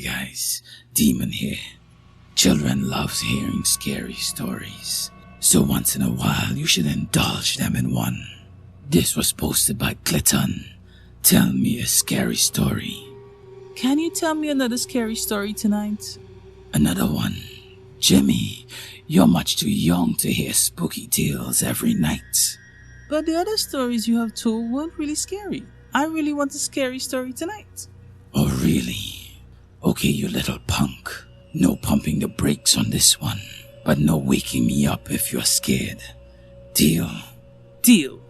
guys, Demon here. Children loves hearing scary stories, so once in a while you should indulge them in one. This was posted by Clinton. Tell me a scary story. Can you tell me another scary story tonight? Another one. Jimmy, you're much too young to hear spooky tales every night. But the other stories you have told weren't really scary. I really want a scary story tonight. Oh really? Okay, you little punk. No pumping the brakes on this one, but no waking me up if you're scared. Deal? Deal.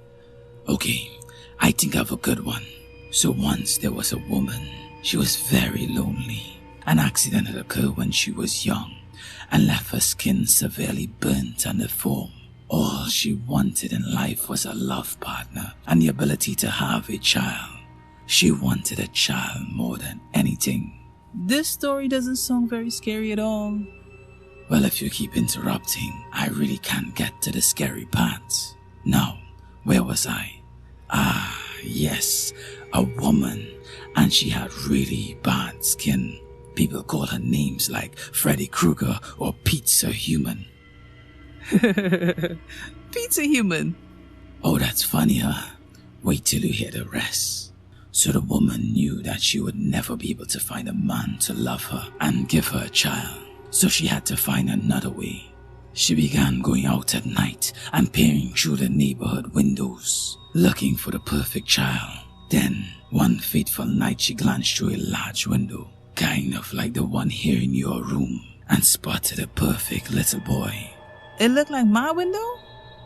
Okay, I think I have a good one. So once there was a woman. She was very lonely. An accident had occurred when she was young and left her skin severely burnt and deformed. All she wanted in life was a love partner and the ability to have a child. She wanted a child more than anything. This story doesn't sound very scary at all. Well, if you keep interrupting, I really can't get to the scary parts. Now, where was I? Yes, a woman, and she had really bad skin. People call her names like Freddy Krueger or Pizza Human. Pizza Human. Oh, that's funny, huh? Wait till you hear the rest. So the woman knew that she would never be able to find a man to love her and give her a child. So she had to find another way. She began going out at night and peering through the neighborhood windows, looking for the perfect child. Then, one fateful night, she glanced through a large window, kind of like the one here in your room, and spotted a perfect little boy. It looked like my window?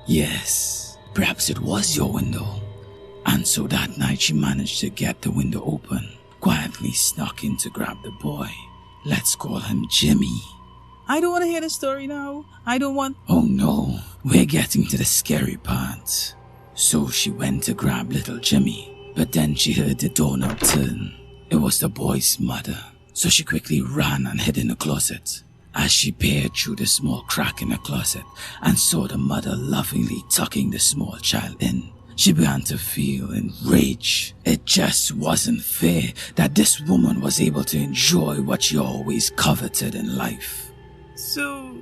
Yes, perhaps it was your window. And so that night she managed to get the window open, quietly snuck in to grab the boy. Let's call him Jimmy. I don't want to hear the story now. I don't want... Oh no, we're getting to the scary part. So she went to grab little Jimmy, but then she heard the doorknob turn. It was the boy's mother, so she quickly ran and hid in the closet. As she peered through the small crack in the closet and saw the mother lovingly tucking the small child in, she began to feel enraged. It just wasn't fair that this woman was able to enjoy what she always coveted in life. So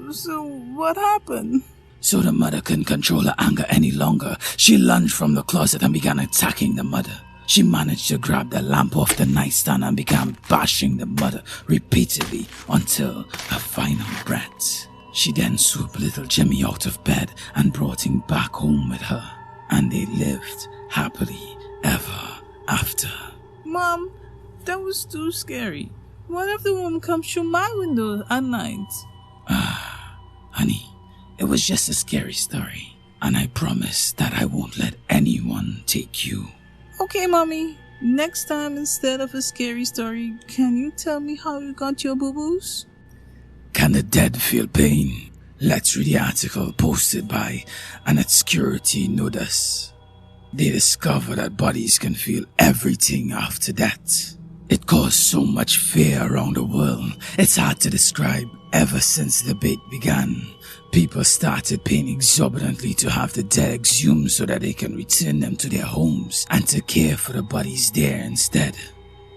what happened? So the mother couldn't control her anger any longer. She lunged from the closet and began attacking the mother. She managed to grab the lamp off the nightstand and began bashing the mother repeatedly until her final breath. She then swooped little Jimmy out of bed and brought him back home with her. And they lived happily ever after. Mom, that was too scary. What if the woman comes through my window at night? Honey, it was just a scary story. And I promise that I won't let anyone take you. Okay, Mommy. Next time, instead of a scary story, can you tell me how you got your boo-boos? Can the dead feel pain? Let's read the article posted by an obscurity notice. They discover that bodies can feel everything after death. It caused so much fear around the world. It's hard to describe. Ever since the debate began, people started paying exorbitantly to have the dead exhumed so that they can return them to their homes and to care for the bodies there instead.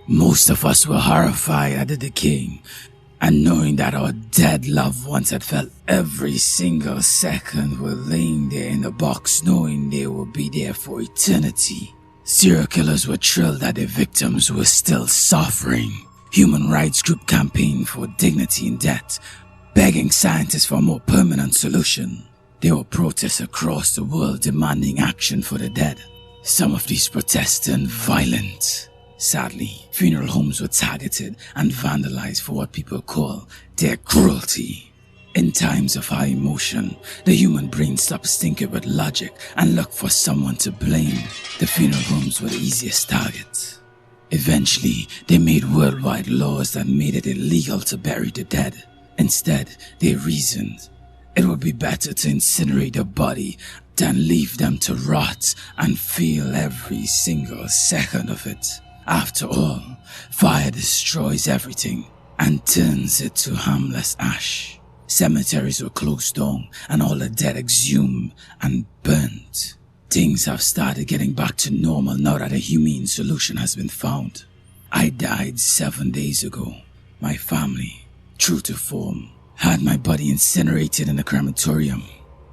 Most of us were horrified at the decaying and knowing that our dead loved ones had felt every single second were laying there in the box, knowing they will be there for eternity. Serial killers were thrilled that their victims were still suffering. Human rights group campaigned for dignity in death, begging scientists for a more permanent solution. There were protests across the world demanding action for the dead. Some of these protests turned violent. Sadly, funeral homes were targeted and vandalized for what people call their cruelty. In times of high emotion, the human brain stops thinking with logic and looks for someone to blame. The funeral homes were the easiest target. Eventually, they made worldwide laws that made it illegal to bury the dead. Instead, they reasoned it would be better to incinerate the body than leave them to rot and feel every single second of it. After all, fire destroys everything and turns it to harmless ash. Cemeteries were closed down and all the dead exhumed and burnt. Things have started getting back to normal now that a humane solution has been found. I died 7 days ago. My family, true to form, had my body incinerated in a crematorium.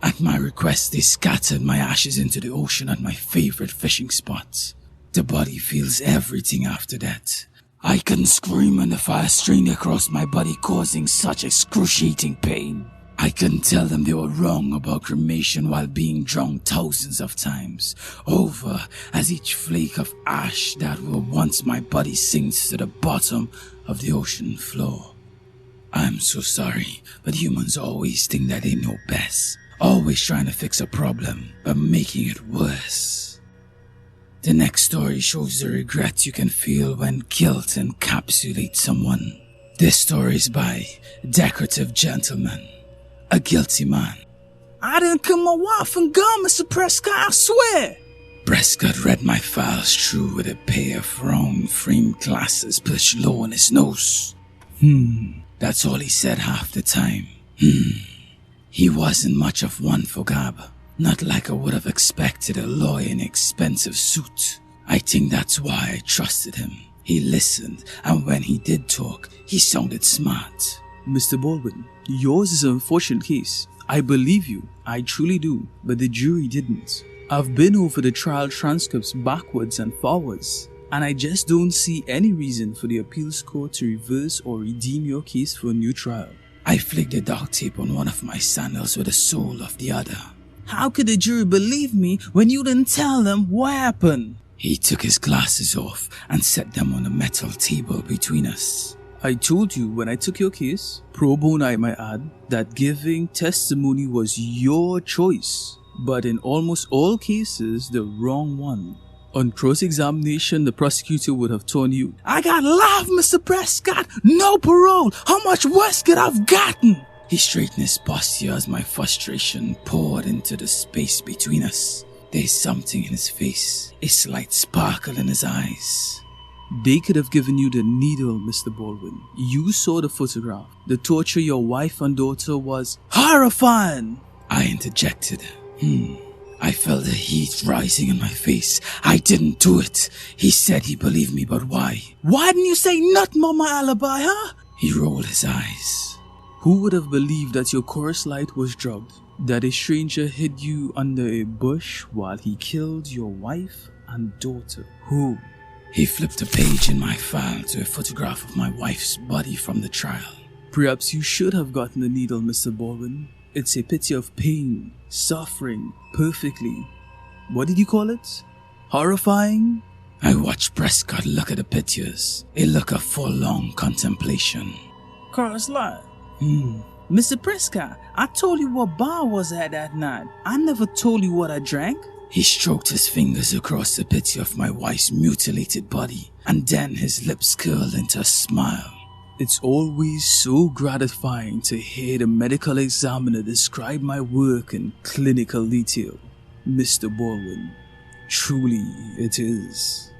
At my request, they scattered my ashes into the ocean at my favorite fishing spot. The body feels everything after that. I couldn't scream when the fire strained across my body, causing such excruciating pain. I couldn't tell them they were wrong about cremation while being drunk thousands of times over as each flake of ash that were once my body sinks to the bottom of the ocean floor. I'm so sorry, but humans always think that they know best, always trying to fix a problem but making it worse. The next story shows the regret you can feel when guilt encapsulates someone. This story is by Decorative Gentleman, a guilty man. I didn't kill my wife and gun, Mr. Prescott, I swear. Prescott read my files through with a pair of round framed glasses perched low on his nose. That's all he said half the time. He wasn't much of one for gab. Not like I would have expected a lawyer in an expensive suit. I think that's why I trusted him. He listened, and when he did talk, he sounded smart. Mr. Baldwin, yours is an unfortunate case. I believe you, I truly do, but the jury didn't. I've been over the trial transcripts backwards and forwards, and I just don't see any reason for the appeals court to reverse or redeem your case for a new trial. I flicked the duct tape on one of my sandals with the sole of the other. How could the jury believe me when you didn't tell them what happened? He took his glasses off and set them on a metal table between us. I told you when I took your case, pro bono I might add, that giving testimony was your choice, but in almost all cases, the wrong one. On cross-examination, the prosecutor would have told you, I got life, Mr. Prescott, no parole. How much worse could I've gotten? He straightened his posture as my frustration poured into the space between us. There's something in his face, a slight sparkle in his eyes. They could have given you the needle, Mr. Baldwin. You saw the photograph. The torture your wife and daughter was horrifying. I interjected. I felt the heat rising in my face. I didn't do it. He said he believed me, but why? Why didn't you say nothing about my alibi, huh? He rolled his eyes. Who would have believed that your chorus light was drugged? That a stranger hid you under a bush while he killed your wife and daughter? Who? He flipped a page in my file to a photograph of my wife's body from the trial. Perhaps you should have gotten the needle, Mr. Baldwin. It's a picture of pain, suffering, perfectly. What did you call it? Horrifying? I watched Prescott look at the pictures, a look of full-long contemplation. Carl's lie. Mr. Prescott, I told you what bar I was at that night. I never told you what I drank. He stroked his fingers across the picture of my wife's mutilated body, and then his lips curled into a smile. It's always so gratifying to hear the medical examiner describe my work in clinical detail, Mr. Baldwin. Truly, it is.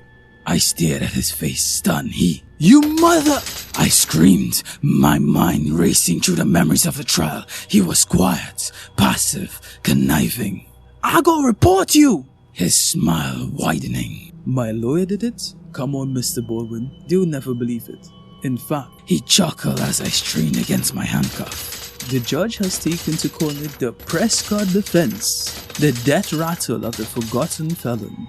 I stared at his face, stunned. You mother! I screamed, my mind racing through the memories of the trial. He was quiet, passive, conniving. I go report you! His smile widening. My lawyer did it? Come on, Mr. Baldwin. They'll never believe it. In fact, he chuckled as I strained against my handcuff. The judge has taken to call it the Prescott defense, the death rattle of the forgotten felon.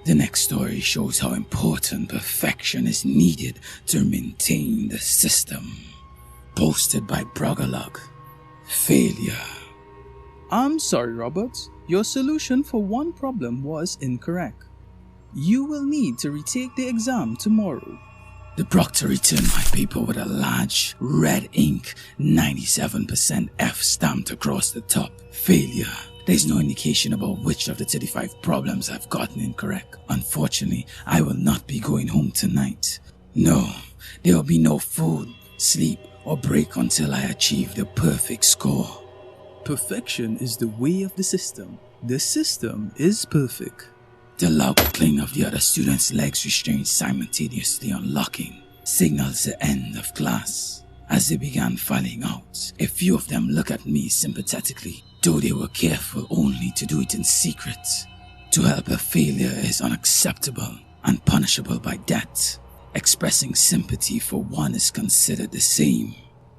The next story shows how important perfection is needed to maintain the system. Posted by Brogalog. Failure. I'm sorry, Robert. Your solution for one problem was incorrect. You will need to retake the exam tomorrow. The proctor returned my paper with a large, red ink, 97% F stamped across the top. Failure. There's no indication about which of the 35 problems I've gotten incorrect. Unfortunately, I will not be going home tonight. No, there will be no food, sleep, or break until I achieve the perfect score. Perfection is the way of the system. The system is perfect. The loud clang of the other students' legs restrained simultaneously unlocking signals the end of class. As they began filing out, a few of them looked at me sympathetically, though they were careful only to do it in secret. To help a failure is unacceptable and punishable by death. Expressing sympathy for one is considered the same.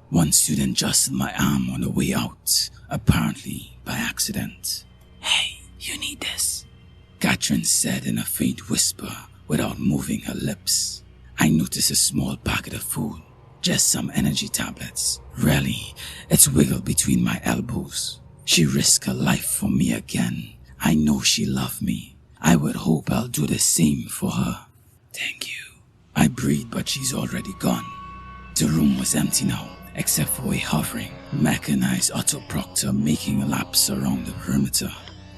One student jostled my arm on the way out, apparently by accident. "Hey, you need this," Katrin said in a faint whisper without moving her lips. I noticed a small packet of food, just some energy tablets. Really, it's wiggled between my elbows. She risked her life for me again. I know she loved me. I would hope I'll do the same for her. "Thank you," I breathed, but she's already gone. The room was empty now, except for a hovering, mechanized autoproctor making laps around the perimeter.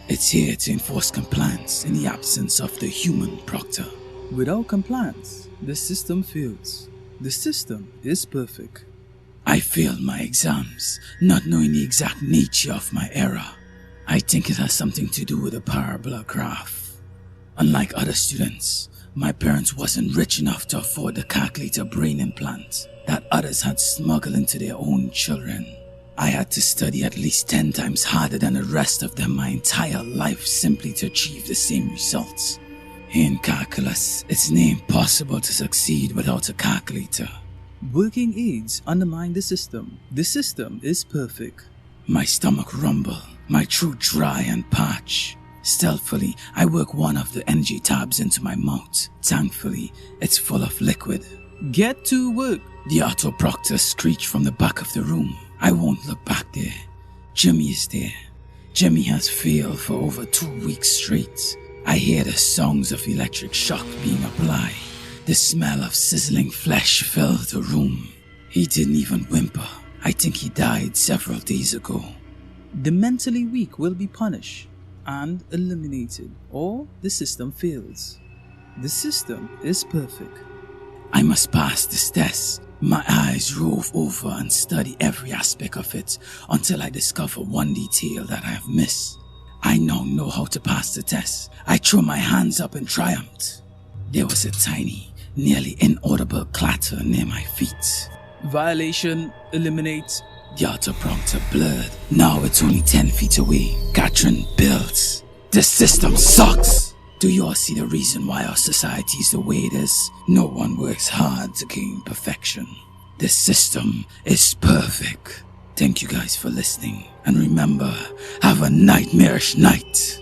It's here to enforce compliance in the absence of the human proctor. Without compliance, the system fails. The system is perfect. I failed my exams, not knowing the exact nature of my error. I think it has something to do with the parabola graph. Unlike other students, my parents wasn't rich enough to afford the calculator brain implant that others had smuggled into their own children. I had to study at least 10 times harder than the rest of them my entire life simply to achieve the same results. In calculus, it's near impossible to succeed without a calculator. Working aids undermine the system. The system is perfect. My stomach rumbled, my throat dry and parched. Stealthily, I work one of the energy tabs into my mouth. Thankfully, it's full of liquid. Get to work. The autoproctor screeched from the back of the room. I won't look back there. Jimmy is there. Jimmy has failed for over 2 weeks straight. I hear the songs of electric shock being applied. The smell of sizzling flesh filled the room. He didn't even whimper. I think he died several days ago. The mentally weak will be punished and eliminated, or the system fails. The system is perfect. I must pass this test. My eyes rove over and study every aspect of it until I discover one detail that I have missed. I now know how to pass the test. I threw my hands up in triumph. There was a tiny, nearly inaudible clatter near my feet. Violation, eliminate. The autoprompter blurred. Now it's only 10 feet away. Katrin builds. The system sucks. Do you all see the reason why our society is the way it is? No one works hard to gain perfection. The system is perfect. Thank you guys for listening. And remember, have a nightmarish night.